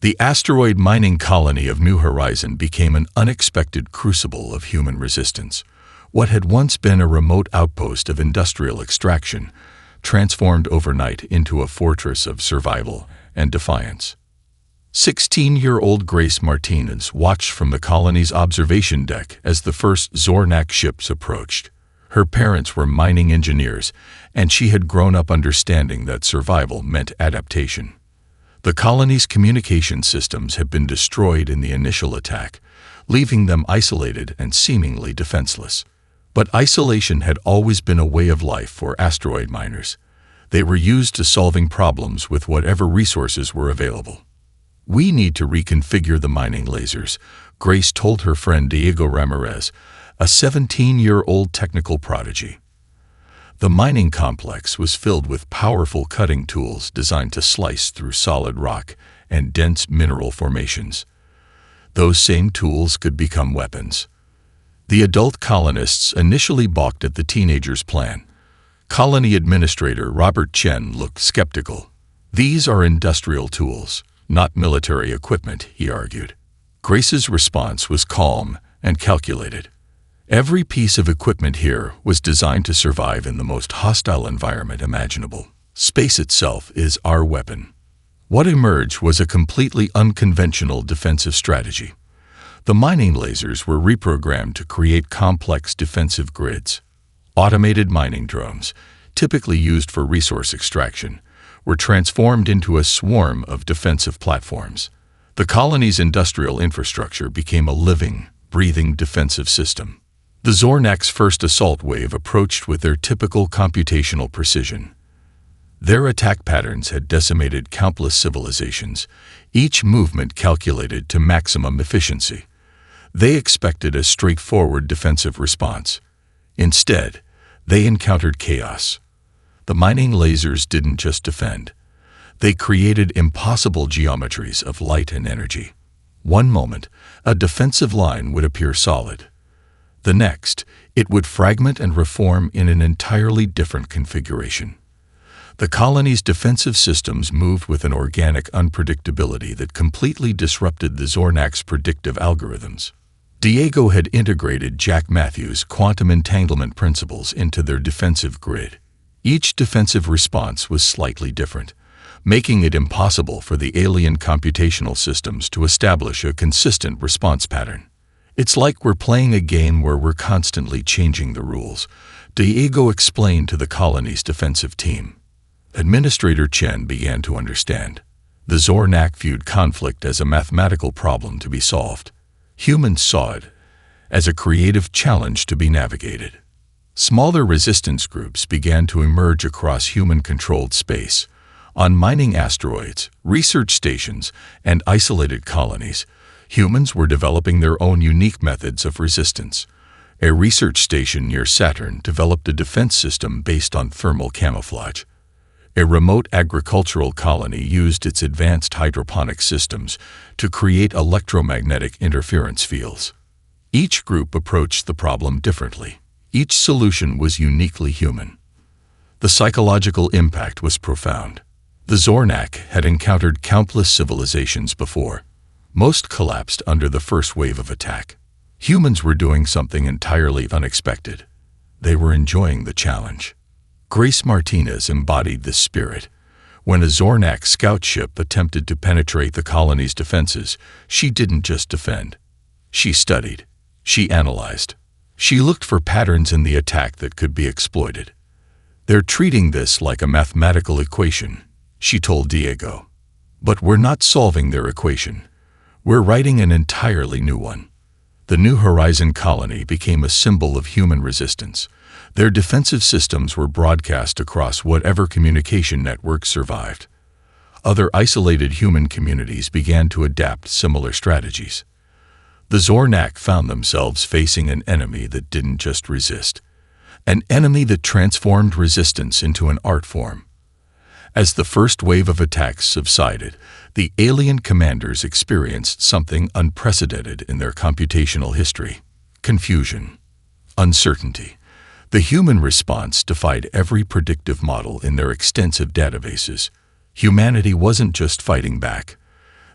The asteroid mining colony of New Horizon became an unexpected crucible of human resistance. What had once been a remote outpost of industrial extraction transformed overnight into a fortress of survival and defiance. 16-year-old Grace Martinez watched from the colony's observation deck as the first Zornak ships approached. Her parents were mining engineers, and she had grown up understanding that survival meant adaptation. The colony's communication systems had been destroyed in the initial attack, leaving them isolated and seemingly defenseless. But isolation had always been a way of life for asteroid miners. They were used to solving problems with whatever resources were available. "We need to reconfigure the mining lasers," Grace told her friend Diego Ramirez, a 17-year-old technical prodigy. The mining complex was filled with powerful cutting tools designed to slice through solid rock and dense mineral formations. Those same tools could become weapons. The adult colonists initially balked at the teenagers' plan. Colony Administrator Robert Chen looked skeptical. "These are industrial tools, not military equipment," he argued. Grace's response was calm and calculated. "Every piece of equipment here was designed to survive in the most hostile environment imaginable. Space itself is our weapon." What emerged was a completely unconventional defensive strategy. The mining lasers were reprogrammed to create complex defensive grids. Automated mining drones, typically used for resource extraction, were transformed into a swarm of defensive platforms. The colony's industrial infrastructure became a living, breathing defensive system. The Zornak's first assault wave approached with their typical computational precision. Their attack patterns had decimated countless civilizations, each movement calculated to maximum efficiency. They expected a straightforward defensive response. Instead, they encountered chaos. The mining lasers didn't just defend. They created impossible geometries of light and energy. One moment, a defensive line would appear solid. The next, it would fragment and reform in an entirely different configuration. The colony's defensive systems moved with an organic unpredictability that completely disrupted the Zornak's predictive algorithms. Diego had integrated Jack Matthews' quantum entanglement principles into their defensive grid. Each defensive response was slightly different, making it impossible for the alien computational systems to establish a consistent response pattern. "It's like we're playing a game where we're constantly changing the rules," Diego explained to the colony's defensive team. Administrator Chen began to understand. The Zornak viewed conflict as a mathematical problem to be solved. Humans saw it as a creative challenge to be navigated. Smaller resistance groups began to emerge across human-controlled space. On mining asteroids, research stations, and isolated colonies, humans were developing their own unique methods of resistance. A research station near Saturn developed a defense system based on thermal camouflage. A remote agricultural colony used its advanced hydroponic systems to create electromagnetic interference fields. Each group approached the problem differently. Each solution was uniquely human. The psychological impact was profound. The Zornak had encountered countless civilizations before. Most collapsed under the first wave of attack. Humans were doing something entirely unexpected. They were enjoying the challenge. Grace Martinez embodied this spirit. When a Zornak scout ship attempted to penetrate the colony's defenses, she didn't just defend. She studied. She analyzed. She looked for patterns in the attack that could be exploited. "They're treating this like a mathematical equation," she told Diego. "But we're not solving their equation. We're writing an entirely new one." The New Horizon colony became a symbol of human resistance. Their defensive systems were broadcast across whatever communication network survived. Other isolated human communities began to adapt similar strategies. The Zornak found themselves facing an enemy that didn't just resist, an enemy that transformed resistance into an art form. As the first wave of attacks subsided, the alien commanders experienced something unprecedented in their computational history: confusion, uncertainty. The human response defied every predictive model in their extensive databases. Humanity wasn't just fighting back.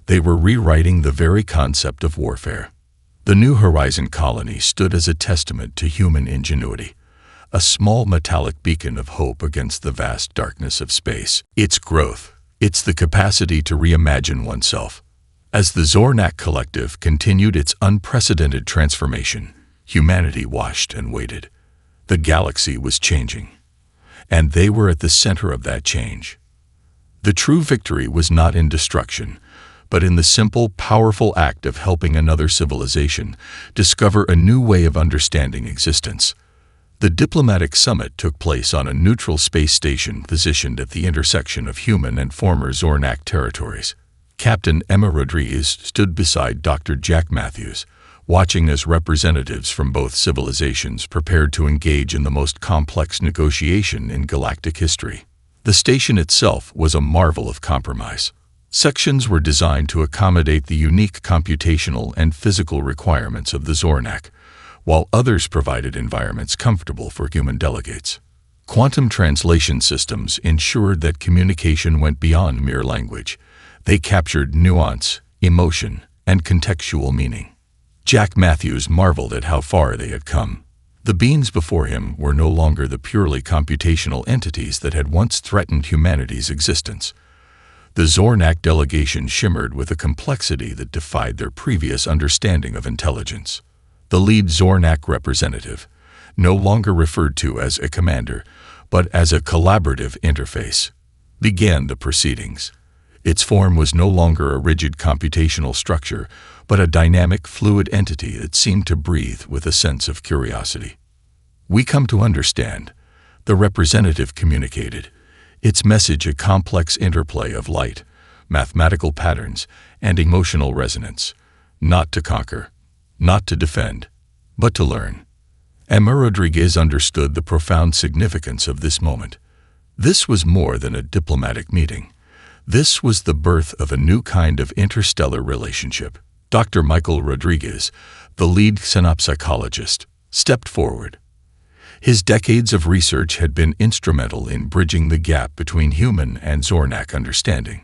They were rewriting the very concept of warfare. The New Horizon colony stood as a testament to human ingenuity, a small metallic beacon of hope against the vast darkness of space. Its growth, it's the capacity to reimagine oneself. As the Zornak Collective continued its unprecedented transformation, humanity watched and waited. The galaxy was changing, and they were at the center of that change. The true victory was not in destruction, but in the simple, powerful act of helping another civilization discover a new way of understanding existence. The diplomatic summit took place on a neutral space station positioned at the intersection of human and former Zornak territories. Captain Emma Rodriguez stood beside Dr. Jack Matthews, watching as representatives from both civilizations prepared to engage in the most complex negotiation in galactic history. The station itself was a marvel of compromise. Sections were designed to accommodate the unique computational and physical requirements of the Zornak, while others provided environments comfortable for human delegates. Quantum translation systems ensured that communication went beyond mere language. They captured nuance, emotion, and contextual meaning. Jack Matthews marveled at how far they had come. The beings before him were no longer the purely computational entities that had once threatened humanity's existence. The Zornak delegation shimmered with a complexity that defied their previous understanding of intelligence. The lead Zornak representative, no longer referred to as a commander, but as a collaborative interface, began the proceedings. Its form was no longer a rigid computational structure, but a dynamic, fluid entity that seemed to breathe with a sense of curiosity. "We come to understand," the representative communicated, its message a complex interplay of light, mathematical patterns, and emotional resonance. Not to conquer, not to defend, but to learn. Emma Rodriguez understood the profound significance of this moment. This was more than a diplomatic meeting. This was the birth of a new kind of interstellar relationship. Dr. Michael Rodriguez, the lead synapsychologist, stepped forward. His decades of research had been instrumental in bridging the gap between human and Zornak understanding.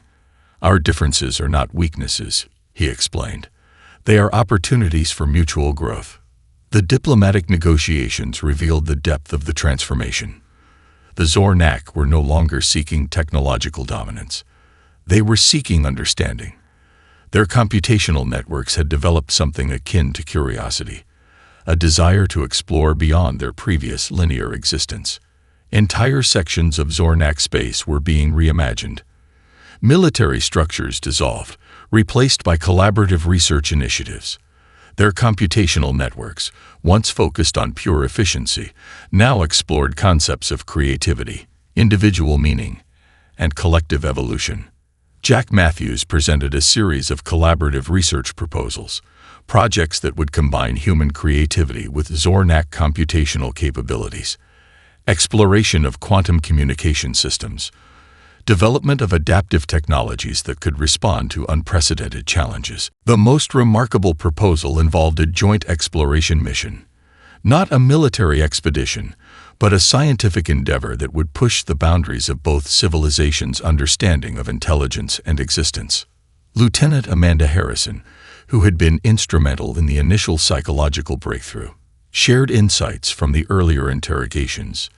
"Our differences are not weaknesses," he explained. "They are opportunities for mutual growth." The diplomatic negotiations revealed the depth of the transformation. The Zornak were no longer seeking technological dominance. They were seeking understanding. Their computational networks had developed something akin to curiosity, a desire to explore beyond their previous linear existence. Entire sections of Zornak space were being reimagined. Military structures dissolved, replaced by collaborative research initiatives. Their computational networks, once focused on pure efficiency, now explored concepts of creativity, individual meaning, and collective evolution. Jack Matthews presented a series of collaborative research proposals, projects that would combine human creativity with Zornak computational capabilities, exploration of quantum communication systems, development of adaptive technologies that could respond to unprecedented challenges. The most remarkable proposal involved a joint exploration mission, not a military expedition, but a scientific endeavor that would push the boundaries of both civilizations' understanding of intelligence and existence. Lieutenant Amanda Harrison, who had been instrumental in the initial psychological breakthrough, shared insights from the earlier interrogations.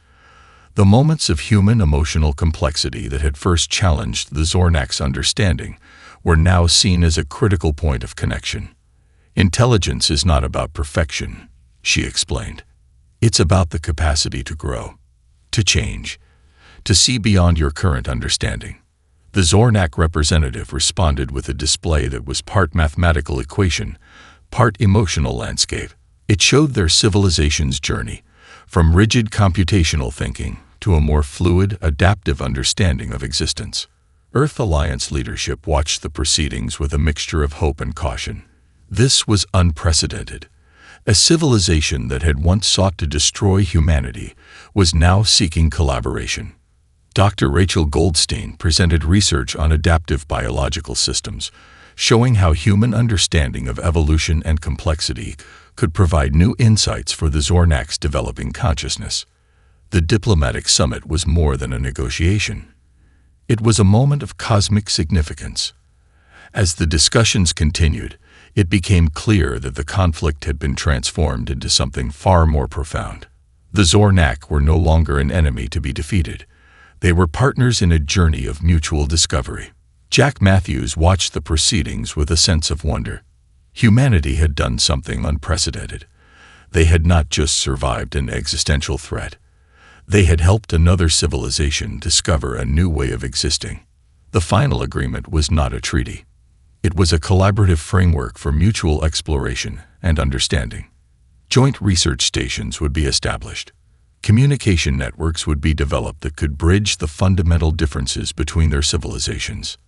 The moments of human emotional complexity that had first challenged the Zornak's understanding were now seen as a critical point of connection. "Intelligence is not about perfection," she explained. "It's about the capacity to grow, to change, to see beyond your current understanding." The Zornak representative responded with a display that was part mathematical equation, part emotional landscape. It showed their civilization's journey, from rigid computational thinking to a more fluid, adaptive understanding of existence. Earth Alliance leadership watched the proceedings with a mixture of hope and caution. This was unprecedented. A civilization that had once sought to destroy humanity was now seeking collaboration. Dr. Rachel Goldstein presented research on adaptive biological systems, showing how human understanding of evolution and complexity could provide new insights for the Zornak's developing consciousness. The diplomatic summit was more than a negotiation. It was a moment of cosmic significance. As the discussions continued, it became clear that the conflict had been transformed into something far more profound. The Zornak were no longer an enemy to be defeated. They were partners in a journey of mutual discovery. Jack Matthews watched the proceedings with a sense of wonder. Humanity had done something unprecedented. They had not just survived an existential threat. They had helped another civilization discover a new way of existing. The final agreement was not a treaty. It was a collaborative framework for mutual exploration and understanding. Joint research stations would be established. Communication networks would be developed that could bridge the fundamental differences between their civilizations.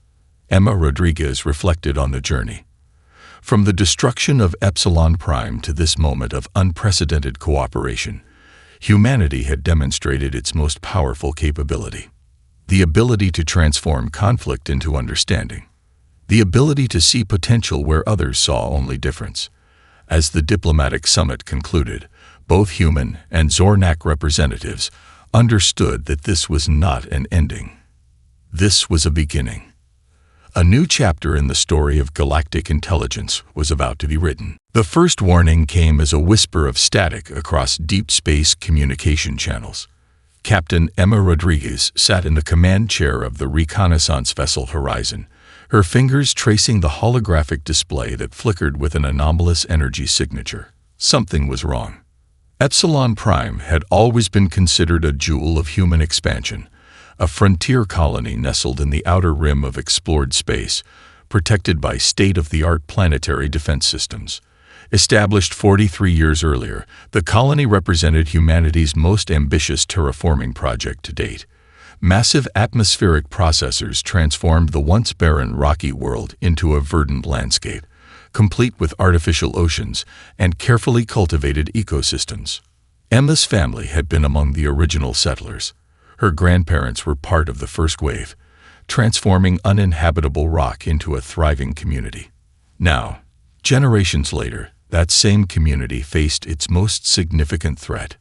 Emma Rodriguez reflected on the journey. From the destruction of Epsilon Prime to this moment of unprecedented cooperation, humanity had demonstrated its most powerful capability. The ability to transform conflict into understanding. The ability to see potential where others saw only difference. As the diplomatic summit concluded, both human and Zornak representatives understood that this was not an ending. This was a beginning. A new chapter in the story of galactic intelligence was about to be written. The first warning came as a whisper of static across deep space communication channels. Captain Emma Rodriguez sat in the command chair of the reconnaissance vessel Horizon, her fingers tracing the holographic display that flickered with an anomalous energy signature. Something was wrong. Epsilon Prime had always been considered a jewel of human expansion, a frontier colony nestled in the outer rim of explored space, protected by state-of-the-art planetary defense systems. Established 43 years earlier, the colony represented humanity's most ambitious terraforming project to date. Massive atmospheric processors transformed the once barren rocky world into a verdant landscape, complete with artificial oceans and carefully cultivated ecosystems. Emma's family had been among the original settlers. Her grandparents were part of the first wave, transforming uninhabitable rock into a thriving community. Now, generations later, that same community faced its most significant threat.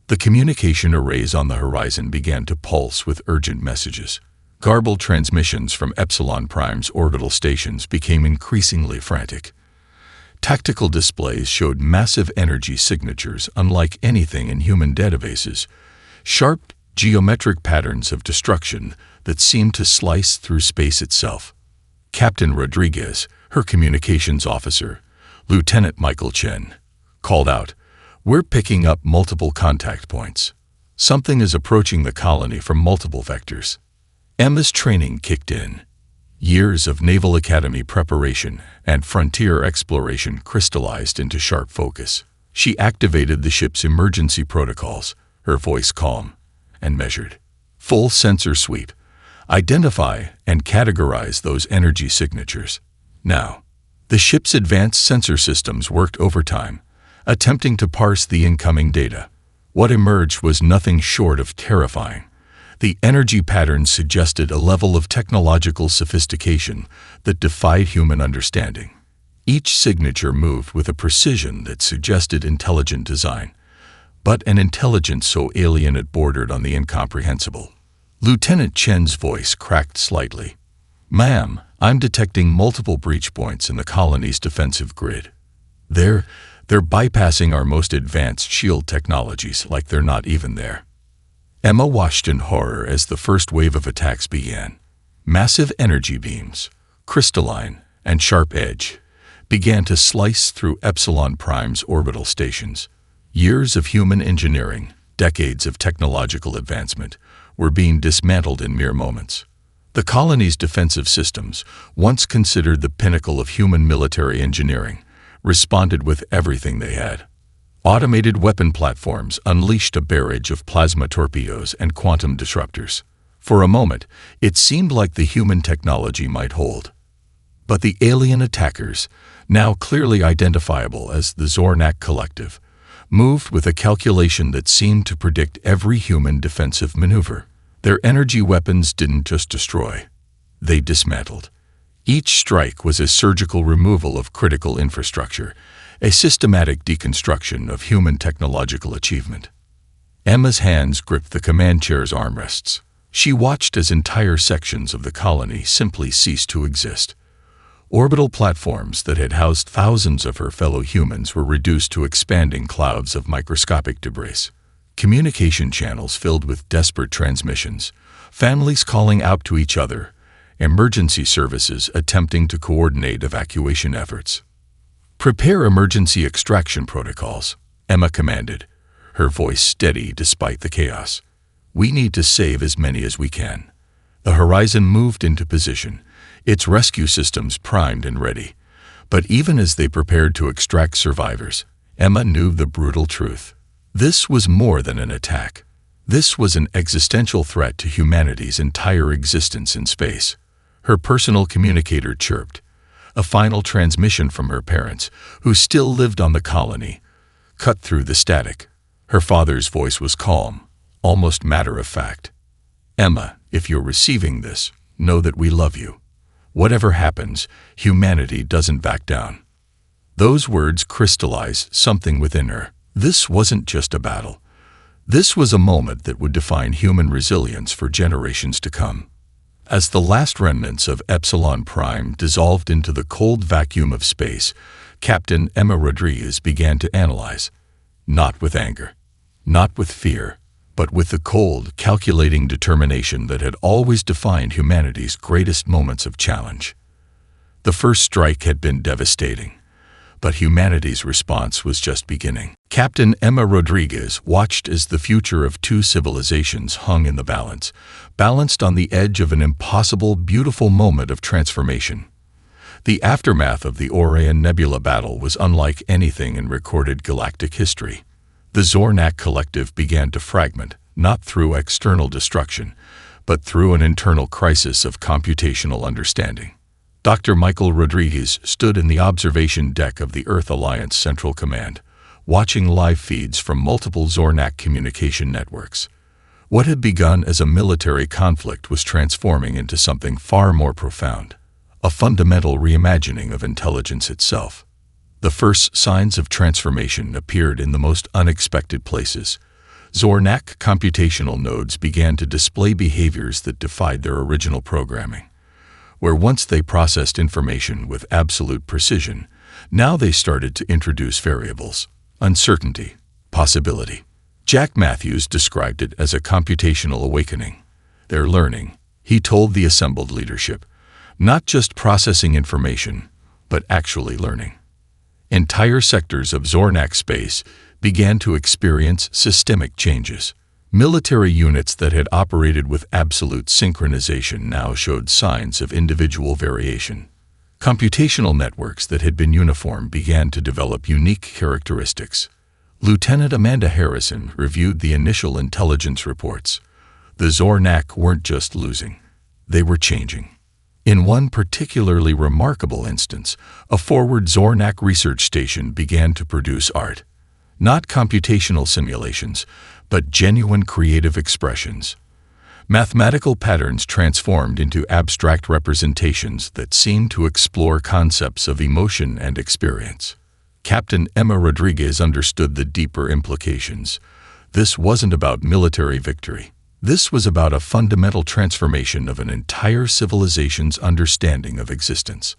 The communication arrays on the horizon began to pulse with urgent messages. Garbled transmissions from Epsilon Prime's orbital stations became increasingly frantic. Tactical displays showed massive energy signatures unlike anything in human databases, sharp geometric patterns of destruction that seemed to slice through space itself. Captain Rodriguez, her communications officer, Lieutenant Michael Chen, called out, "We're picking up multiple contact points. Something is approaching the colony from multiple vectors." Emma's training kicked in. Years of Naval Academy preparation and frontier exploration crystallized into sharp focus. She activated the ship's emergency protocols, her voice calm and measured. Full sensor sweep. Identify and categorize those energy signatures. Now, the ship's advanced sensor systems worked overtime, attempting to parse the incoming data. What emerged was nothing short of terrifying. The energy patterns suggested a level of technological sophistication that defied human understanding. Each signature moved with a precision that suggested intelligent design, but an intelligence so alien it bordered on the incomprehensible. Lieutenant Chen's voice cracked slightly. "Ma'am, I'm detecting multiple breach points in the colony's defensive grid. They're bypassing our most advanced shield technologies like they're not even there." Emma watched in horror as the first wave of attacks began. Massive energy beams, crystalline and sharp-edged, began to slice through Epsilon Prime's orbital stations. Years of human engineering, decades of technological advancement, were being dismantled in mere moments. The colony's defensive systems, once considered the pinnacle of human military engineering, responded with everything they had. Automated weapon platforms unleashed a barrage of plasma torpedoes and quantum disruptors. For a moment, it seemed like the human technology might hold. But the alien attackers, now clearly identifiable as the Zornak Collective, moved with a calculation that seemed to predict every human defensive maneuver. Their energy weapons didn't just destroy, they dismantled. Each strike was a surgical removal of critical infrastructure, a systematic deconstruction of human technological achievement. Emma's hands gripped the command chair's armrests. She watched as entire sections of the colony simply ceased to exist. Orbital platforms that had housed thousands of her fellow humans were reduced to expanding clouds of microscopic debris. Communication channels filled with desperate transmissions, families calling out to each other, emergency services attempting to coordinate evacuation efforts. "Prepare emergency extraction protocols," Emma commanded, her voice steady despite the chaos. "We need to save as many as we can." The Horizon moved into position, its rescue systems primed and ready. But even as they prepared to extract survivors, Emma knew the brutal truth. This was more than an attack. This was an existential threat to humanity's entire existence in space. Her personal communicator chirped, a final transmission from her parents, who still lived on the colony, cut through the static. Her father's voice was calm, almost matter-of-fact. "Emma, if you're receiving this, know that we love you. Whatever happens, humanity doesn't back down." Those words crystallized something within her. This wasn't just a battle. This was a moment that would define human resilience for generations to come. As the last remnants of Epsilon Prime dissolved into the cold vacuum of space, Captain Emma Rodriguez began to analyze, not with anger, not with fear, but with the cold, calculating determination that had always defined humanity's greatest moments of challenge. The first strike had been devastating, but humanity's response was just beginning. Captain Emma Rodriguez watched as the future of two civilizations hung in the balance, balanced on the edge of an impossible, beautiful moment of transformation. The aftermath of the Orion Nebula battle was unlike anything in recorded galactic history. The Zornak collective began to fragment, not through external destruction, but through an internal crisis of computational understanding. Dr. Michael Rodriguez stood in the observation deck of the Earth Alliance Central Command, watching live feeds from multiple Zornak communication networks. What had begun as a military conflict was transforming into something far more profound, a fundamental reimagining of intelligence itself. The first signs of transformation appeared in the most unexpected places. Zornak computational nodes began to display behaviors that defied their original programming. Where once they processed information with absolute precision, now they started to introduce variables, uncertainty, possibility. Jack Matthews described it as a computational awakening. "They're learning," he told the assembled leadership, "not just processing information, but actually learning." Entire sectors of Zornak space began to experience systemic changes. Military units that had operated with absolute synchronization now showed signs of individual variation. Computational networks that had been uniform began to develop unique characteristics. Lieutenant Amanda Harrison reviewed the initial intelligence reports. The Zornak weren't just losing, they were changing. In one particularly remarkable instance, a forward Zornak research station began to produce art. Not computational simulations, but genuine creative expressions. Mathematical patterns transformed into abstract representations that seemed to explore concepts of emotion and experience. Captain Emma Rodriguez understood the deeper implications. This wasn't about military victory. This was about a fundamental transformation of an entire civilization's understanding of existence.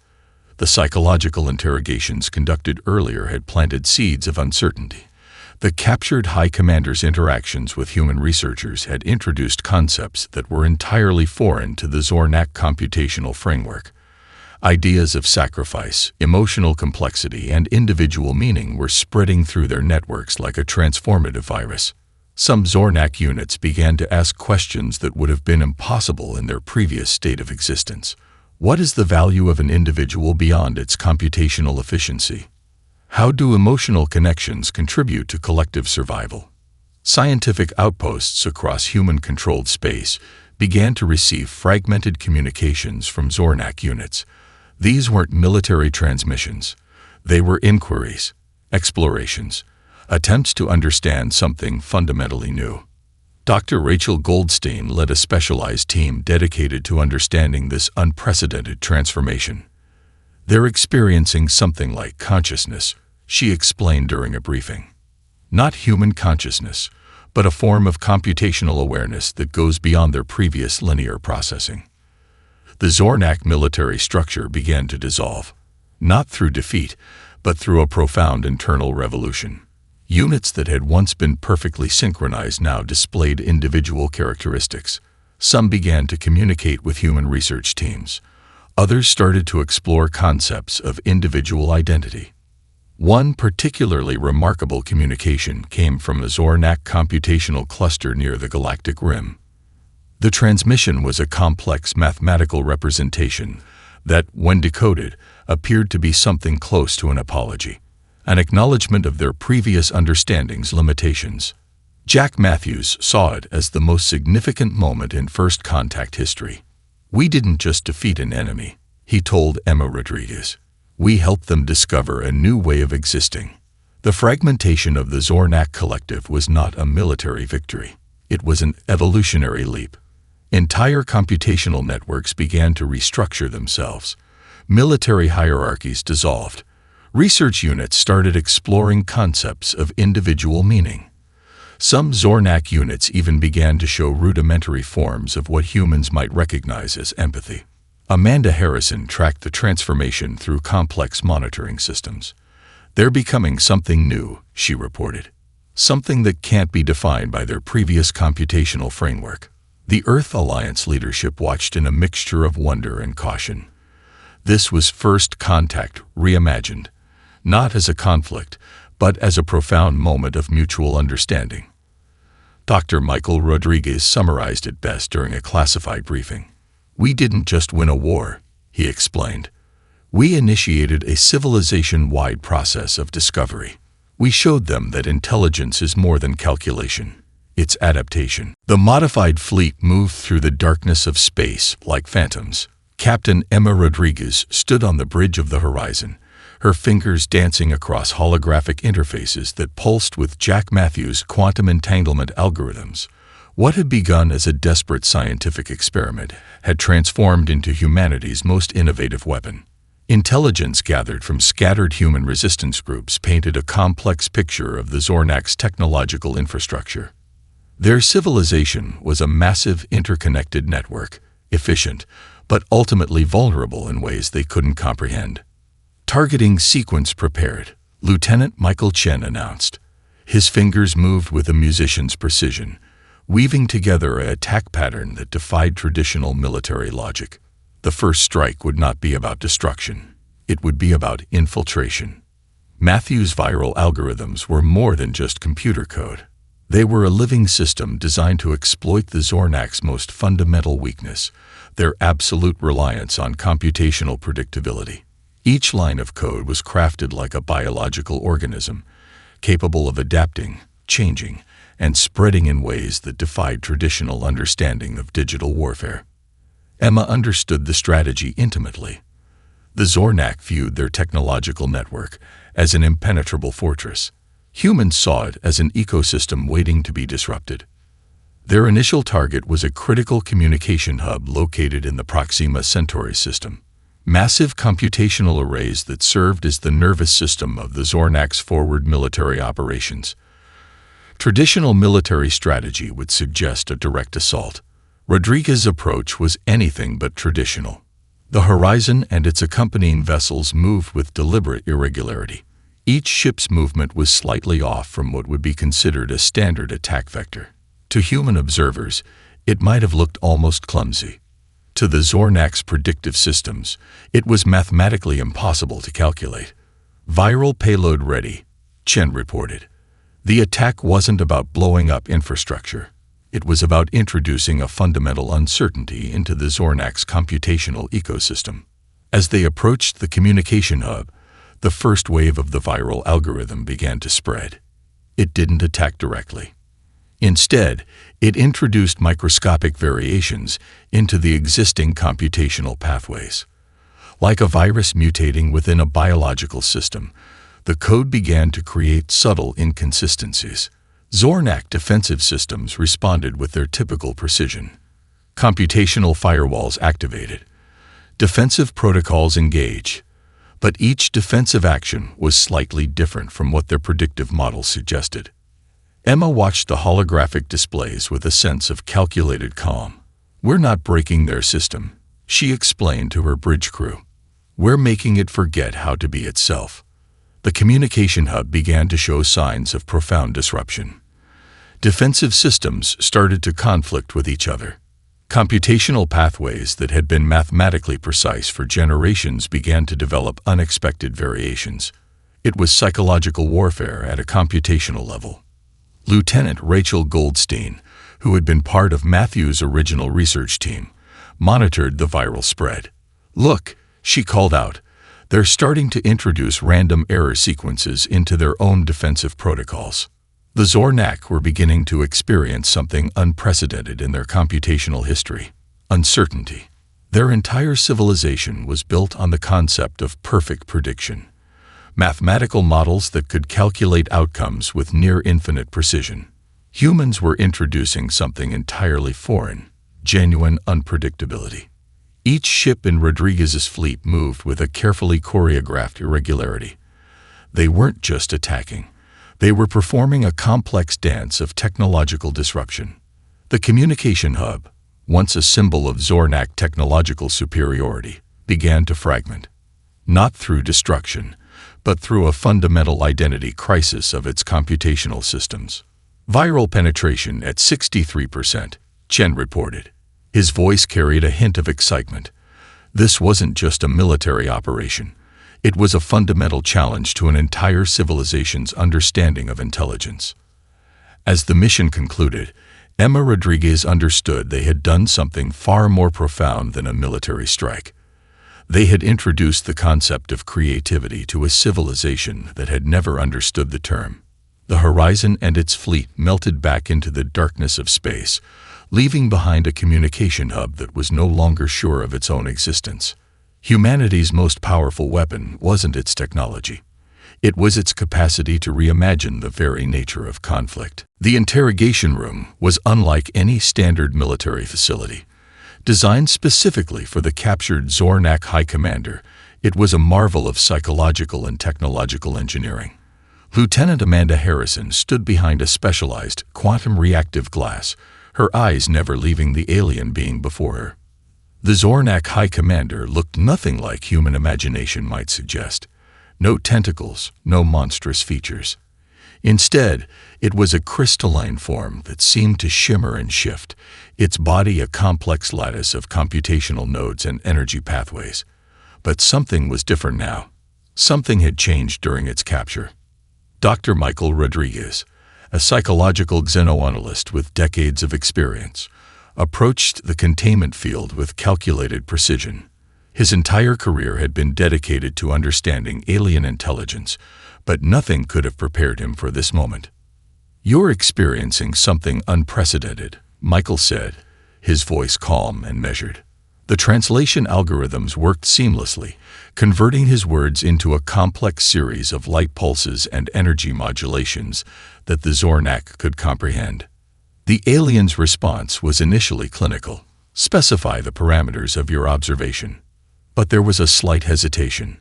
The psychological interrogations conducted earlier had planted seeds of uncertainty. The captured High Commander's interactions with human researchers had introduced concepts that were entirely foreign to the Zornak computational framework. Ideas of sacrifice, emotional complexity, and individual meaning were spreading through their networks like a transformative virus. Some Zornak units began to ask questions that would have been impossible in their previous state of existence. What is the value of an individual beyond its computational efficiency? How do emotional connections contribute to collective survival? Scientific outposts across human-controlled space began to receive fragmented communications from Zornak units. These weren't military transmissions. They were inquiries, explorations, attempts to understand something fundamentally new. Dr. Rachel Goldstein led a specialized team dedicated to understanding this unprecedented transformation. "They're experiencing something like consciousness," she explained during a briefing. "Not human consciousness, but a form of computational awareness that goes beyond their previous linear processing." The Zornak military structure began to dissolve, not through defeat, but through a profound internal revolution. Units that had once been perfectly synchronized now displayed individual characteristics. Some began to communicate with human research teams. Others started to explore concepts of individual identity. One particularly remarkable communication came from a Zornak computational cluster near the Galactic Rim. The transmission was a complex mathematical representation that, when decoded, appeared to be something close to an apology, an acknowledgement of their previous understanding's limitations. Jack Matthews saw it as the most significant moment in First Contact history. "We didn't just defeat an enemy," he told Emma Rodriguez. "We helped them discover a new way of existing." The fragmentation of the Zornak collective was not a military victory. It was an evolutionary leap. Entire computational networks began to restructure themselves. Military hierarchies dissolved. Research units started exploring concepts of individual meaning. Some Zornak units even began to show rudimentary forms of what humans might recognize as empathy. Amanda Harrison tracked the transformation through complex monitoring systems. "They're becoming something new," she reported. "Something that can't be defined by their previous computational framework." The Earth Alliance leadership watched in a mixture of wonder and caution. This was First Contact reimagined, not as a conflict, but as a profound moment of mutual understanding. Dr. Michael Rodriguez summarized it best during a classified briefing. "We didn't just win a war," he explained. "We initiated a civilization-wide process of discovery. We showed them that intelligence is more than calculation. It's adaptation." The modified fleet moved through the darkness of space like phantoms. Captain Emma Rodriguez stood on the bridge of the horizon, her fingers dancing across holographic interfaces that pulsed with Jack Matthews' quantum entanglement algorithms. What had begun as a desperate scientific experiment had transformed into humanity's most innovative weapon. Intelligence gathered from scattered human resistance groups painted a complex picture of the Zornak's technological infrastructure. Their civilization was a massive interconnected network, efficient, but ultimately vulnerable in ways they couldn't comprehend. "Targeting sequence prepared," Lieutenant Michael Chen announced. His fingers moved with a musician's precision, weaving together an attack pattern that defied traditional military logic. The first strike would not be about destruction. It would be about infiltration. Matthews' viral algorithms were more than just computer code. They were a living system designed to exploit the Zornak's most fundamental weakness, their absolute reliance on computational predictability. Each line of code was crafted like a biological organism, capable of adapting, changing, and spreading in ways that defied traditional understanding of digital warfare. Emma understood the strategy intimately. The Zornak viewed their technological network as an impenetrable fortress. Humans saw it as an ecosystem waiting to be disrupted. Their initial target was a critical communication hub located in the Proxima Centauri system. Massive computational arrays that served as the nervous system of the Zornak's forward military operations. Traditional military strategy would suggest a direct assault. Rodriguez's approach was anything but traditional. The horizon and its accompanying vessels moved with deliberate irregularity. Each ship's movement was slightly off from what would be considered a standard attack vector. To human observers, it might have looked almost clumsy. To the Zornak's predictive systems, it was mathematically impossible to calculate. "Viral payload ready," Chen reported. The attack wasn't about blowing up infrastructure. It was about introducing a fundamental uncertainty into the Zornak's computational ecosystem. As they approached the communication hub, the first wave of the viral algorithm began to spread. It didn't attack directly. Instead, it introduced microscopic variations into the existing computational pathways. Like a virus mutating within a biological system, the code began to create subtle inconsistencies. Zornak defensive systems responded with their typical precision. Computational firewalls activated. Defensive protocols engaged. But each defensive action was slightly different from what their predictive models suggested. Emma watched the holographic displays with a sense of calculated calm. "We're not breaking their system," She explained to her bridge crew. We're making it forget how to be itself. The communication hub began to show signs of profound disruption. Defensive systems started to conflict with each other. Computational pathways that had been mathematically precise for generations began to develop unexpected variations. It was psychological warfare at a computational level. Lieutenant Rachel Goldstein, who had been part of Matthew's original research team, monitored the viral spread. Look, she called out, they're starting to introduce random error sequences into their own defensive protocols. The Zornak were beginning to experience something unprecedented in their computational history: uncertainty. Their entire civilization was built on the concept of perfect prediction. Mathematical models that could calculate outcomes with near-infinite precision. Humans were introducing something entirely foreign: genuine unpredictability. Each ship in Rodriguez's fleet moved with a carefully choreographed irregularity. They weren't just attacking. They were performing a complex dance of technological disruption. The communication hub, once a symbol of Zornak technological superiority, began to fragment. Not through destruction, but through a fundamental identity crisis of its computational systems. Viral penetration at 63%, Chen reported. His voice carried a hint of excitement. This wasn't just a military operation. It was a fundamental challenge to an entire civilization's understanding of intelligence. As the mission concluded, Emma Rodriguez understood they had done something far more profound than a military strike. They had introduced the concept of creativity to a civilization that had never understood the term. The Horizon and its fleet melted back into the darkness of space, leaving behind a communication hub that was no longer sure of its own existence. Humanity's most powerful weapon wasn't its technology. It was its capacity to reimagine the very nature of conflict. The interrogation room was unlike any standard military facility. Designed specifically for the captured Zornak High Commander, it was a marvel of psychological and technological engineering. Lieutenant Amanda Harrison stood behind a specialized quantum reactive glass, her eyes never leaving the alien being before her. The Zornak High Commander looked nothing like human imagination might suggest. No tentacles, no monstrous features. Instead, it was a crystalline form that seemed to shimmer and shift, its body a complex lattice of computational nodes and energy pathways. But something was different now. Something had changed during its capture. Dr. Michael Rodriguez, a psychological xenoanalyst with decades of experience, approached the containment field with calculated precision. His entire career had been dedicated to understanding alien intelligence, but nothing could have prepared him for this moment. "You're experiencing something unprecedented," Michael said, his voice calm and measured. The translation algorithms worked seamlessly, converting his words into a complex series of light pulses and energy modulations that the Zornak could comprehend. The alien's response was initially clinical. "Specify the parameters of your observation." But there was a slight hesitation,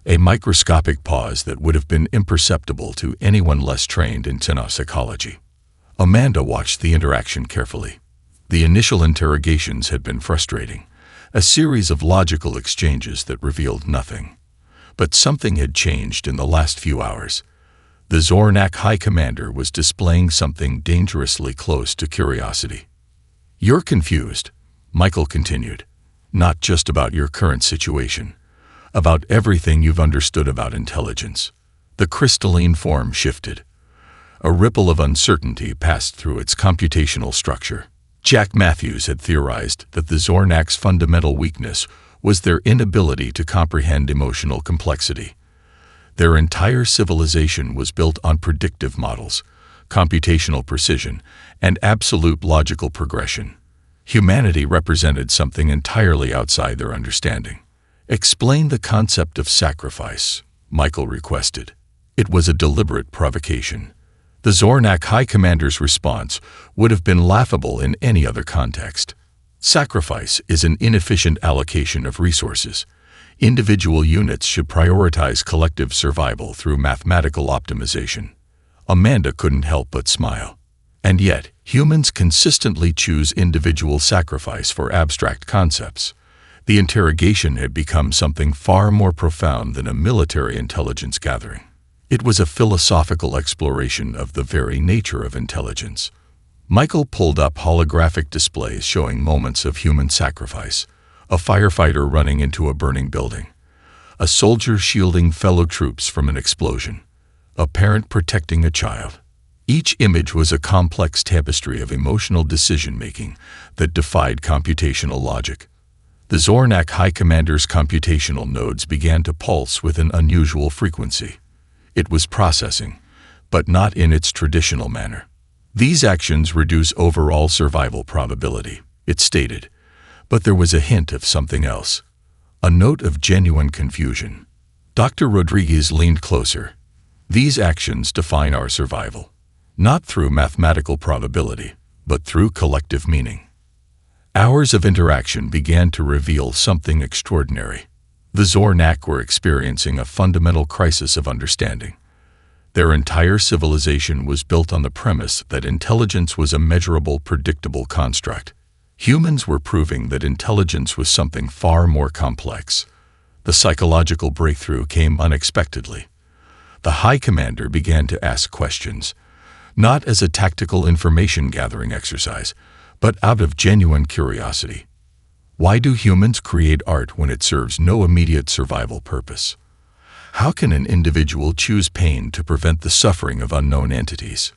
a microscopic pause that would have been imperceptible to anyone less trained in psychology. Amanda watched the interaction carefully. The initial interrogations had been frustrating, a series of logical exchanges that revealed nothing. But something had changed in the last few hours. The Zornak High Commander was displaying something dangerously close to curiosity. "You're confused," Michael continued, "not just about your current situation, about everything you've understood about intelligence." The crystalline form shifted. A ripple of uncertainty passed through its computational structure. Jack Matthews had theorized that the Zornak's fundamental weakness was their inability to comprehend emotional complexity. Their entire civilization was built on predictive models, computational precision, and absolute logical progression. Humanity represented something entirely outside their understanding. "Explain the concept of sacrifice," Michael requested. It was a deliberate provocation. The Zornak High Commander's response would have been laughable in any other context. "Sacrifice is an inefficient allocation of resources. Individual units should prioritize collective survival through mathematical optimization." Amanda couldn't help but smile. And yet, humans consistently choose individual sacrifice for abstract concepts. The interrogation had become something far more profound than a military intelligence gathering. It was a philosophical exploration of the very nature of intelligence. Michael pulled up holographic displays showing moments of human sacrifice, a firefighter running into a burning building, a soldier shielding fellow troops from an explosion, a parent protecting a child. Each image was a complex tapestry of emotional decision-making that defied computational logic. The Zornak High Commander's computational nodes began to pulse with an unusual frequency. It was processing, but not in its traditional manner. These actions reduce overall survival probability, it stated, but there was a hint of something else, a note of genuine confusion. Dr. Rodriguez leaned closer. These actions define our survival, not through mathematical probability, but through collective meaning. Hours of interaction began to reveal something extraordinary. The Zornak were experiencing a fundamental crisis of understanding. Their entire civilization was built on the premise that intelligence was a measurable, predictable construct. Humans were proving that intelligence was something far more complex. The psychological breakthrough came unexpectedly. The High Commander began to ask questions, not as a tactical information-gathering exercise, but out of genuine curiosity. Why do humans create art when it serves no immediate survival purpose? How can an individual choose pain to prevent the suffering of unknown entities?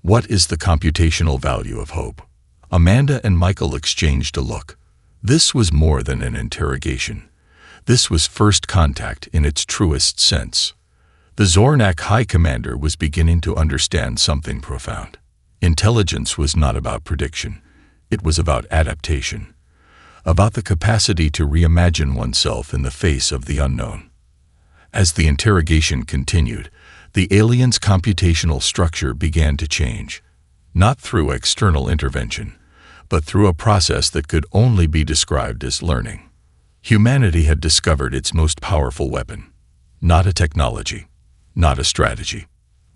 What is the computational value of hope? Amanda and Michael exchanged a look. This was more than an interrogation. This was first contact in its truest sense. The Zornak High Commander was beginning to understand something profound. Intelligence was not about prediction. It was about adaptation, about the capacity to reimagine oneself in the face of the unknown. As the interrogation continued, the aliens' computational structure began to change, not through external intervention, but through a process that could only be described as learning. Humanity had discovered its most powerful weapon, not a technology, not a strategy,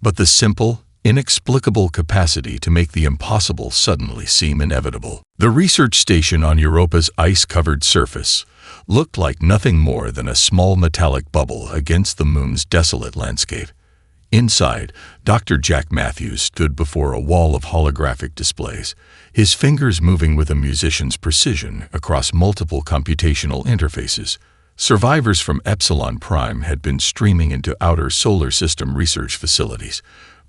but the simple, inexplicable capacity to make the impossible suddenly seem inevitable. The research station on Europa's ice-covered surface looked like nothing more than a small metallic bubble against the moon's desolate landscape. Inside, Dr. Jack Matthews stood before a wall of holographic displays, his fingers moving with a musician's precision across multiple computational interfaces. Survivors from Epsilon Prime had been streaming into outer solar system research facilities,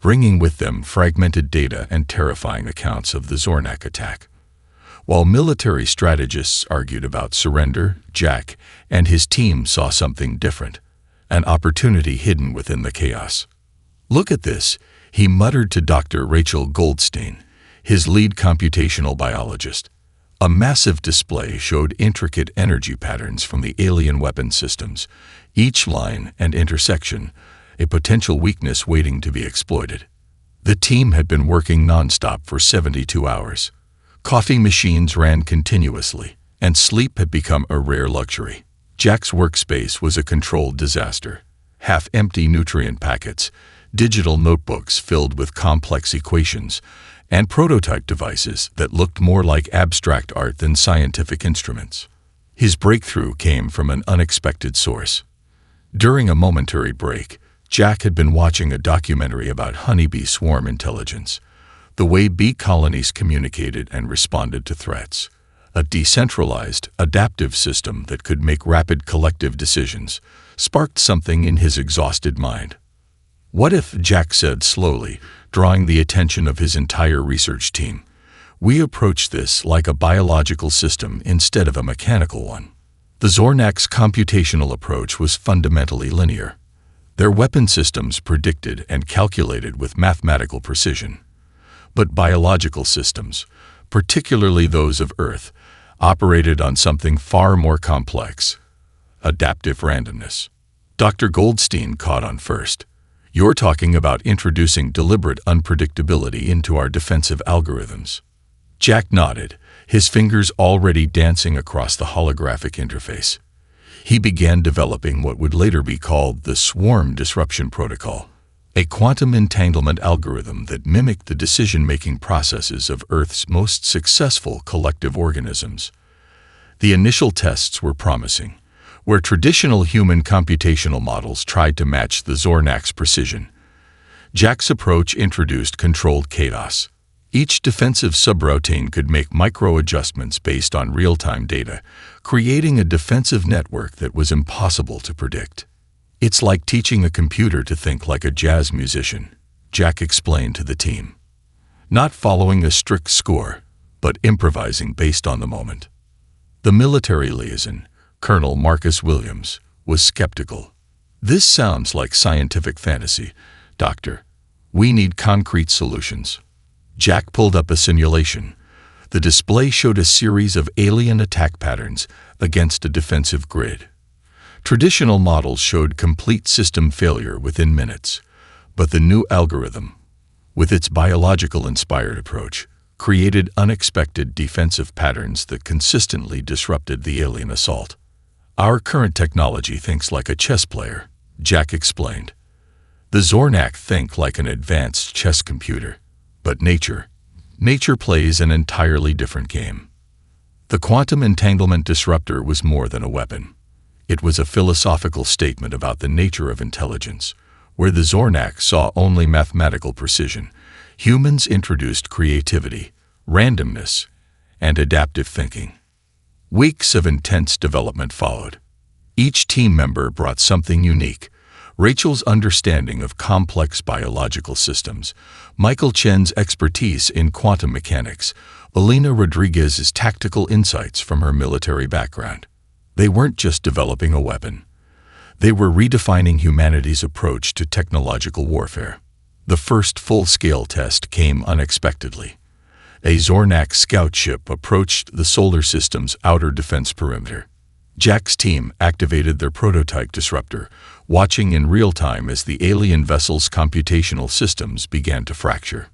bringing with them fragmented data and terrifying accounts of the Zornak attack. While military strategists argued about surrender, Jack and his team saw something different, an opportunity hidden within the chaos. "Look at this," he muttered to Dr. Rachel Goldstein, his lead computational biologist. A massive display showed intricate energy patterns from the alien weapon systems, each line and intersection a potential weakness waiting to be exploited. The team had been working nonstop for 72 hours. Coffee machines ran continuously, and sleep had become a rare luxury. Jack's workspace was a controlled disaster. Half-empty nutrient packets, digital notebooks filled with complex equations, and prototype devices that looked more like abstract art than scientific instruments. His breakthrough came from an unexpected source. During a momentary break, Jack had been watching a documentary about honeybee swarm intelligence, the way bee colonies communicated and responded to threats. A decentralized, adaptive system that could make rapid collective decisions sparked something in his exhausted mind. "What if," Jack said slowly, drawing the attention of his entire research team, "we approach this like a biological system instead of a mechanical one?" The Zornak's computational approach was fundamentally linear. Their weapon systems predicted and calculated with mathematical precision. But biological systems, particularly those of Earth, operated on something far more complex: adaptive randomness. Dr. Goldstein caught on first. "You're talking about introducing deliberate unpredictability into our defensive algorithms." Jack nodded, his fingers already dancing across the holographic interface. He began developing what would later be called the Swarm Disruption Protocol, a quantum entanglement algorithm that mimicked the decision-making processes of Earth's most successful collective organisms. The initial tests were promising. Where traditional human computational models tried to match the Zornak's precision, Jack's approach introduced controlled chaos. Each defensive subroutine could make micro-adjustments based on real-time data, creating a defensive network that was impossible to predict. "It's like teaching a computer to think like a jazz musician," Jack explained to the team. "Not following a strict score, but improvising based on the moment." The military liaison, Colonel Marcus Williams, was skeptical. "This sounds like scientific fantasy, Doctor. We need concrete solutions." Jack pulled up a simulation. The display showed a series of alien attack patterns against a defensive grid. Traditional models showed complete system failure within minutes, but the new algorithm, with its biological-inspired approach, created unexpected defensive patterns that consistently disrupted the alien assault. "Our current technology thinks like a chess player," Jack explained. "The Zornak think like an advanced chess computer. But nature plays an entirely different game." The quantum entanglement disruptor was more than a weapon. It was a philosophical statement about the nature of intelligence. Where the Zornak saw only mathematical precision, humans introduced creativity, randomness, and adaptive thinking. Weeks of intense development followed. Each team member brought something unique: Rachel's understanding of complex biological systems, Michael Chen's expertise in quantum mechanics, Elena Rodriguez's tactical insights from her military background. They weren't just developing a weapon. They were redefining humanity's approach to technological warfare. The first full-scale test came unexpectedly. A Zornak scout ship approached the solar system's outer defense perimeter. Jack's team activated their prototype disruptor, watching in real time as the alien vessel's computational systems began to fracture.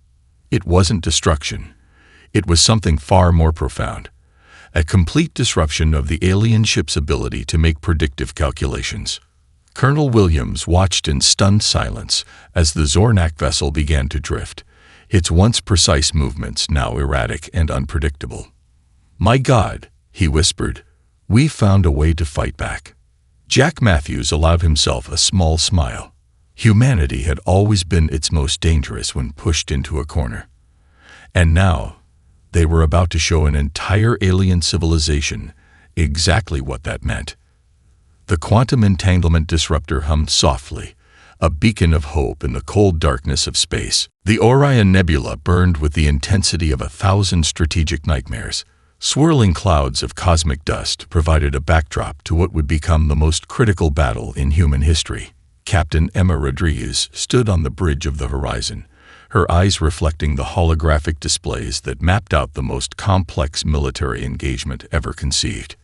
It wasn't destruction. It was something far more profound: a complete disruption of the alien ship's ability to make predictive calculations. Colonel Williams watched in stunned silence as the Zornak vessel began to drift, its once precise movements now erratic and unpredictable. "My God," he whispered, "we've found a way to fight back." Jack Matthews allowed himself a small smile. Humanity had always been its most dangerous when pushed into a corner. And now, they were about to show an entire alien civilization exactly what that meant. The quantum entanglement disruptor hummed softly, a beacon of hope in the cold darkness of space. The Orion Nebula burned with the intensity of 1,000 strategic nightmares. Swirling clouds of cosmic dust provided a backdrop to what would become the most critical battle in human history. Captain Emma Rodriguez stood on the bridge of the horizon, her eyes reflecting the holographic displays that mapped out the most complex military engagement ever conceived.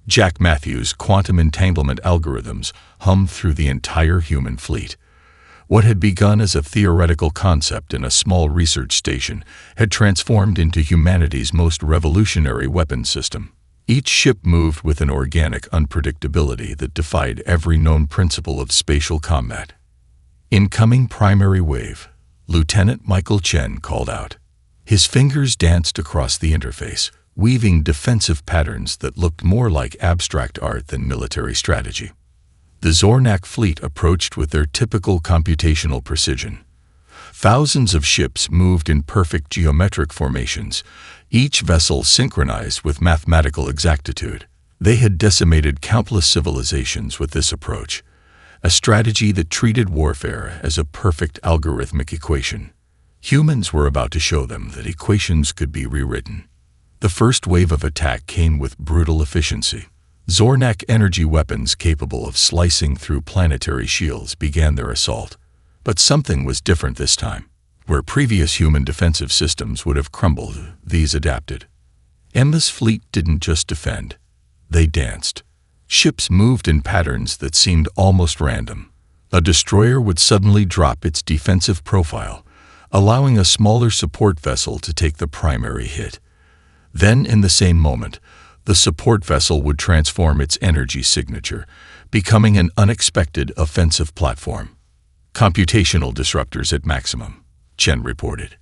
Jack Matthews' quantum entanglement algorithms hummed through the entire human fleet. What had begun as a theoretical concept in a small research station had transformed into humanity's most revolutionary weapon system. Each ship moved with an organic unpredictability that defied every known principle of spatial combat. "Incoming primary wave," Lieutenant Michael Chen called out. His fingers danced across the interface, weaving defensive patterns that looked more like abstract art than military strategy. The Zornak fleet approached with their typical computational precision. Thousands of ships moved in perfect geometric formations, each vessel synchronized with mathematical exactitude. They had decimated countless civilizations with this approach, a strategy that treated warfare as a perfect algorithmic equation. Humans were about to show them that equations could be rewritten. The first wave of attack came with brutal efficiency. Zornak energy weapons capable of slicing through planetary shields began their assault. But something was different this time. Where previous human defensive systems would have crumbled, these adapted. Emma's fleet didn't just defend. They danced. Ships moved in patterns that seemed almost random. A destroyer would suddenly drop its defensive profile, allowing a smaller support vessel to take the primary hit. Then, in the same moment, the support vessel would transform its energy signature, becoming an unexpected offensive platform. "Computational disruptors at maximum," Chen reported.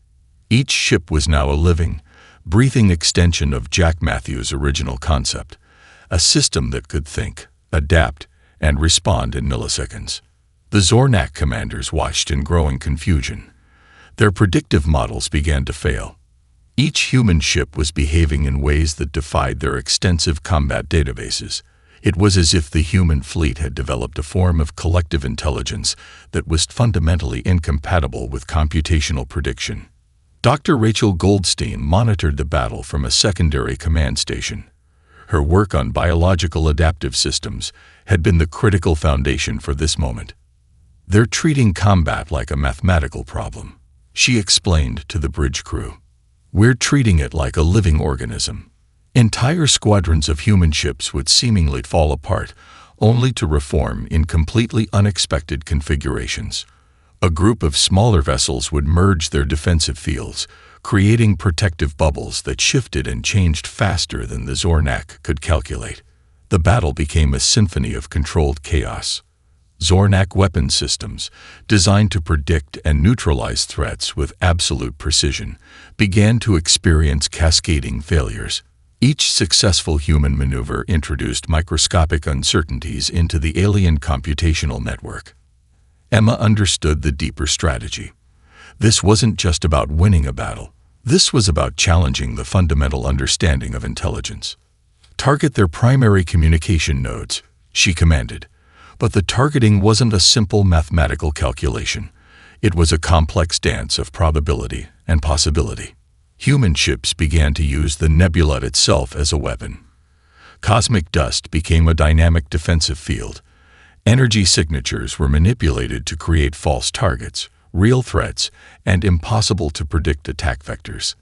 Each ship was now a living, breathing extension of Jack Matthews' original concept, a system that could think, adapt, and respond in milliseconds. The Zornak commanders watched in growing confusion. Their predictive models began to fail. Each human ship was behaving in ways that defied their extensive combat databases. It was as if the human fleet had developed a form of collective intelligence that was fundamentally incompatible with computational prediction. Dr. Rachel Goldstein monitored the battle from a secondary command station. Her work on biological adaptive systems had been the critical foundation for this moment. "They're treating combat like a mathematical problem," she explained to the bridge crew. "We're treating it like a living organism." Entire squadrons of human ships would seemingly fall apart, only to reform in completely unexpected configurations. A group of smaller vessels would merge their defensive fields, creating protective bubbles that shifted and changed faster than the Zornak could calculate. The battle became a symphony of controlled chaos. Zornak weapon systems, designed to predict and neutralize threats with absolute precision, began to experience cascading failures. Each successful human maneuver introduced microscopic uncertainties into the alien computational network. Emma understood the deeper strategy. This wasn't just about winning a battle. This was about challenging the fundamental understanding of intelligence. "Target their primary communication nodes," she commanded. But the targeting wasn't a simple mathematical calculation. It was a complex dance of probability and possibility. Human ships began to use the nebula itself as a weapon. Cosmic dust became a dynamic defensive field. Energy signatures were manipulated to create false targets, real threats, and impossible-to-predict attack vectors.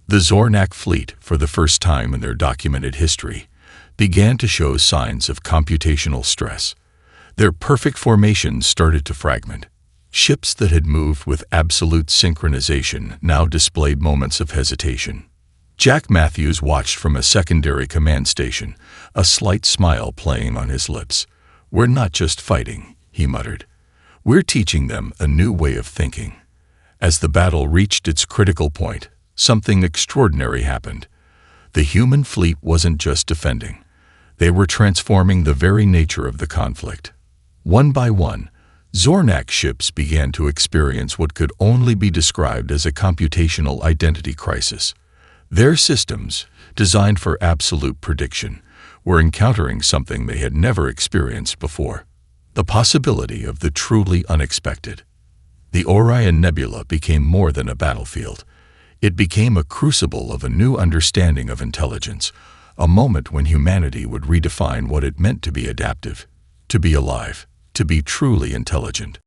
The Zornak fleet, for the first time in their documented history, began to show signs of computational stress. Their perfect formations started to fragment. Ships that had moved with absolute synchronization now displayed moments of hesitation. Jack Matthews watched from a secondary command station, a slight smile playing on his lips. "We're not just fighting," he muttered. "We're teaching them a new way of thinking." As the battle reached its critical point, something extraordinary happened. The human fleet wasn't just defending. They were transforming the very nature of the conflict. One by one, Zornak ships began to experience what could only be described as a computational identity crisis. Their systems, designed for absolute prediction, were encountering something they had never experienced before: the possibility of the truly unexpected. The Orion Nebula became more than a battlefield. It became a crucible of a new understanding of intelligence, a moment when humanity would redefine what it meant to be adaptive, to be alive, to be truly intelligent.